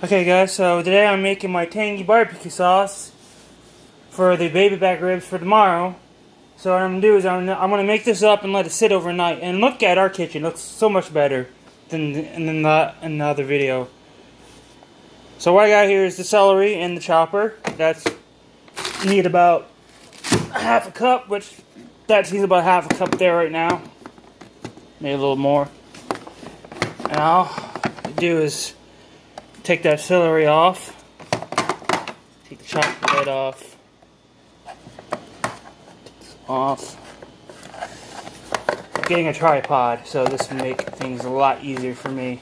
Okay guys, so today I'm making my Tangy Bbq Sauce for the baby back ribs for tomorrow. So what I'm going to do is I'm going to make this up and let it sit overnight. And look at our kitchen, it looks so much better than in the other video. So what I got here is the celery and the chopper. That's need about half a cup, which that needs about half a cup there right now. Maybe a little more. And all I do is take that celery off, take the chopper head off, I'm getting a tripod, so this will make things a lot easier for me.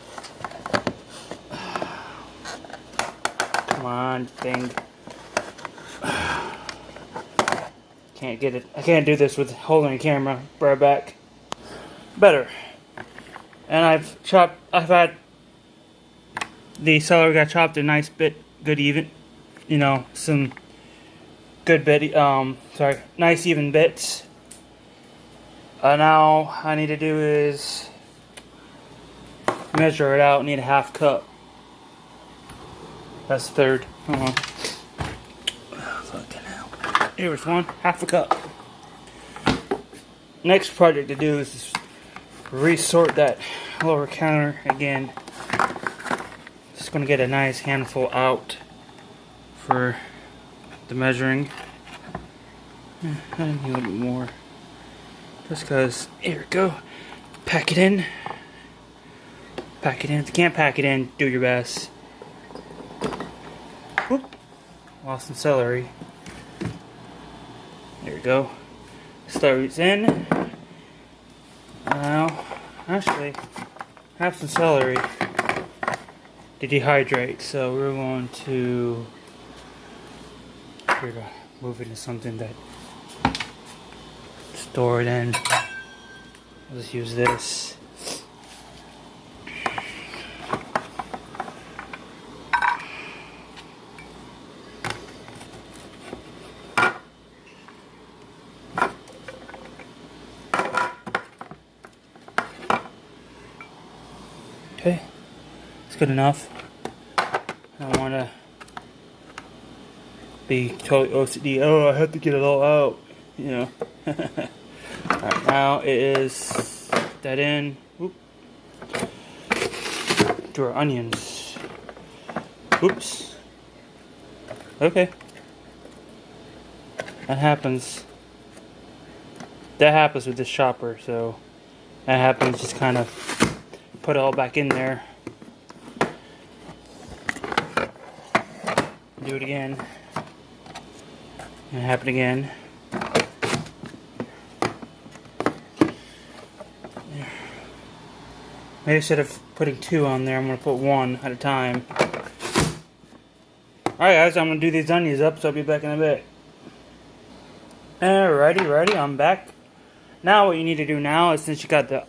Come on, thing. Can't get it. I can't do this with holding a camera. Right back. Better. And I've had the celery got chopped a nice bit, good even, you know, some good bit, nice even bits. Now I need to do is measure it out. I need a half cup. That's a third. Fucking hell. Here's one, half a cup. Next project to do is just resort that lower counter again. Just gonna get a nice handful out for the measuring. I need a little bit more. Just because, here we go. Pack it in. Pack it in. If you can't pack it in, do your best. Whoop. Lost some celery. There we go. Celery's in. Now, actually, have some celery to dehydrate, so we're going to move into something that store it in. I'll just use this. Okay, it's good enough. I don't want to be totally OCD. Oh, I have to get it all out, you know. Alright, now it is that in. Oop. To our onions. Oops. Okay. That happens. That happens with this chopper, so that happens. Just kind of put it all back in there. Do it again. And it happened again. Maybe instead of putting two on there, I'm going to put one at a time. Alright guys, I'm going to do these onions up, so I'll be back in a bit. Alrighty, I'm back. Now what you need to do now is, since I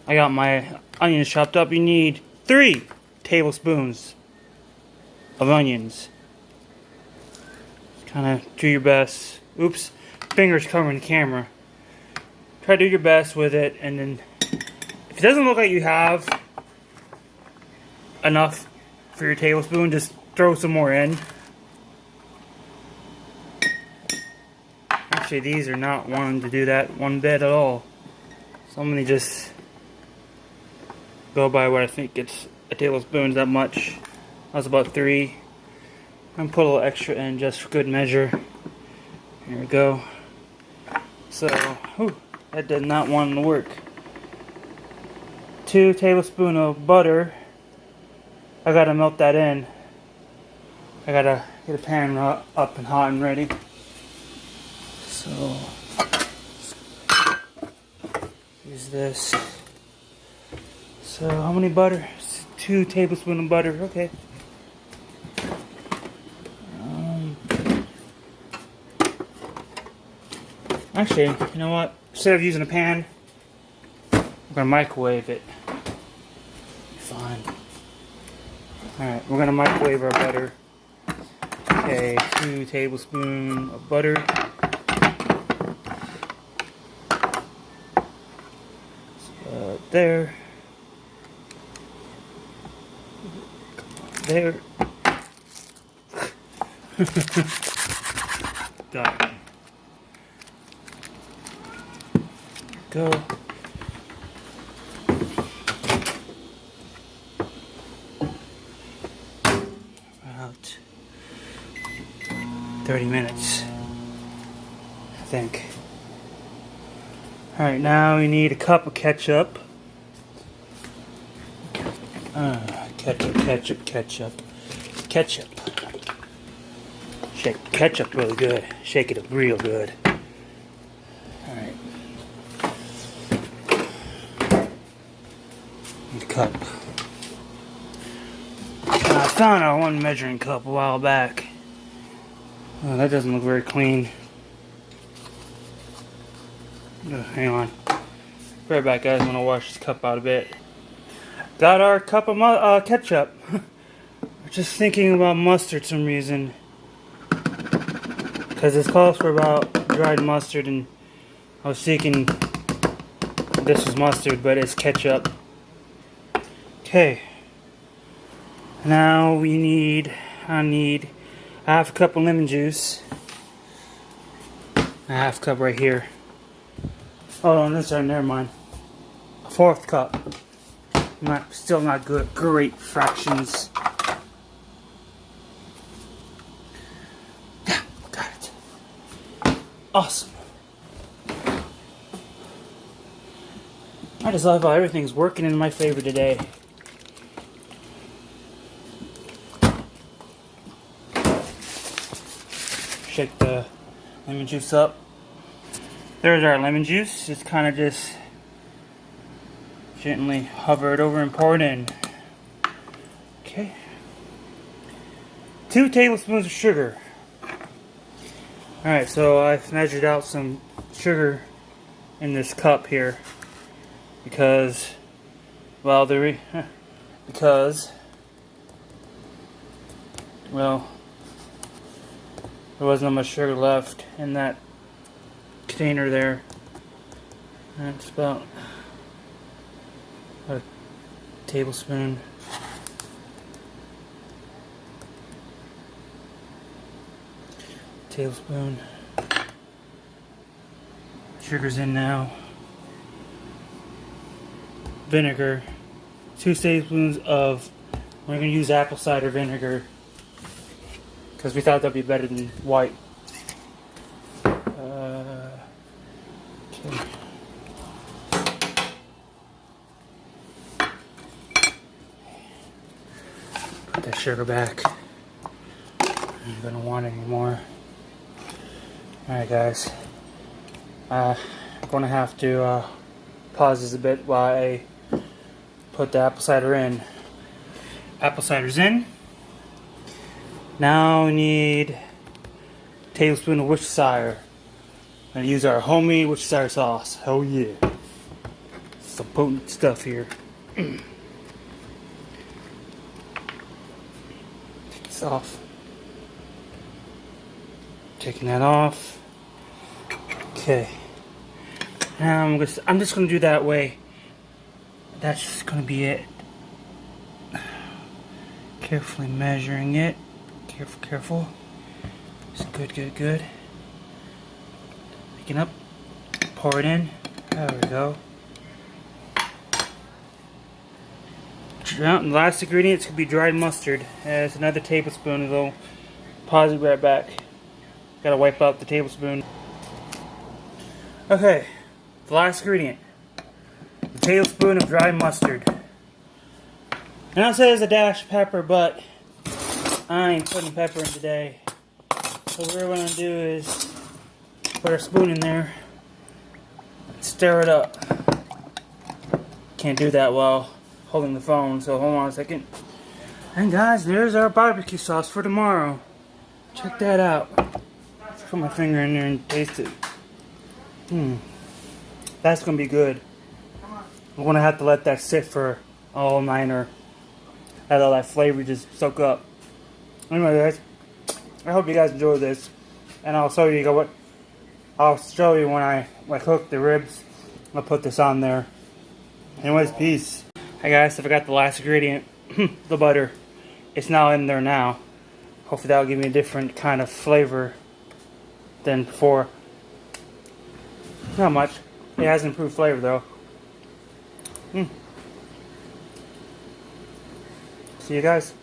got my onions chopped up, you need 3 tablespoons of onions. Just kind of do your best. Oops, fingers covering the camera. Try to do your best with it, and then if it doesn't look like you have enough for your tablespoon, just throw some more in. Actually, these are not wanting to do that one bit at all. So I'm going to just go by what I think it's a tablespoon, that much. That's about 3. I'm going to put a little extra in just for good measure. Here we go. So, that did not want to work. 2 tablespoons of butter. I gotta melt that in. I gotta get a pan up and hot and ready. So, use this. So, how many butter? 2 tablespoons of butter. Okay. Actually, you know what? Instead of using a pan, I'm gonna microwave it. Fine. Alright, we're gonna microwave our butter. Okay, 2 tablespoons of butter. So, there. there. Got it. Go. About 30 minutes, I think. Alright, now we need a cup of ketchup. Ketchup. Shake ketchup really good. Shake it up real good. Alright. Cup. I found our one measuring cup a while back. Oh, that doesn't look very clean. Hang on. Be right back, guys. I'm gonna wash this cup out a bit. Got our cup of ketchup. Just thinking about mustard for some reason. Because this calls for about dried mustard, and I was thinking this was mustard, but it's ketchup. Okay. Now I need half a cup of lemon juice. A half cup right here. Oh, no, sorry, never mind. A fourth cup. Still not good. Great fractions. Yeah, got it. Awesome. I just love how everything's working in my favor today. Shake the lemon juice up. There's our lemon juice. Just kind of gently hover it over and pour it in. Okay. 2 tablespoons of sugar. Alright, so I've measured out some sugar in this cup here because, well, there wasn't much sugar left in that container there. That's about a tablespoon. Sugar's in now. Vinegar. 2 tablespoons of, we're going to use apple cider vinegar because we thought that'd be better than white. Okay. Put that sugar back. I'm gonna want any more. Alright, guys. I'm gonna have to pause this a bit while I put the apple cider in. Apple cider's in. Now we need a tablespoon of Worcestershire. I'm gonna use our homemade Worcestershire sauce. Hell yeah. Some potent stuff here. Take this off. Taking that off. Okay. Now I'm just gonna do that way. That's just gonna be it. Carefully measuring it. Careful. It's good. Picking up. Pour it in. There we go. The last ingredient could be dried mustard. It's another tablespoon. I'll pause it right back. Gotta wipe out the tablespoon. Okay, the last ingredient. A tablespoon of dried mustard. Now it says a dash of pepper, but I ain't putting pepper in today. So what we're gonna do is put our spoon in there and stir it up. Can't do that while holding the phone, so hold on a second. And guys, there's our barbecue sauce for tomorrow. Check that out. Let's put my finger in there and taste it. That's gonna be good. I'm gonna have to let that sit for all night or let all that flavor just soak up. Anyway, guys, I hope you guys enjoy this, and I'll show you what. I'll show you when I cook the ribs. I'll put this on there. Anyways, peace. Hey guys, I forgot the last ingredient, the butter. it's now in there now. Hopefully that'll give me a different kind of flavor than before. Not much. It has improved flavor though. See you guys.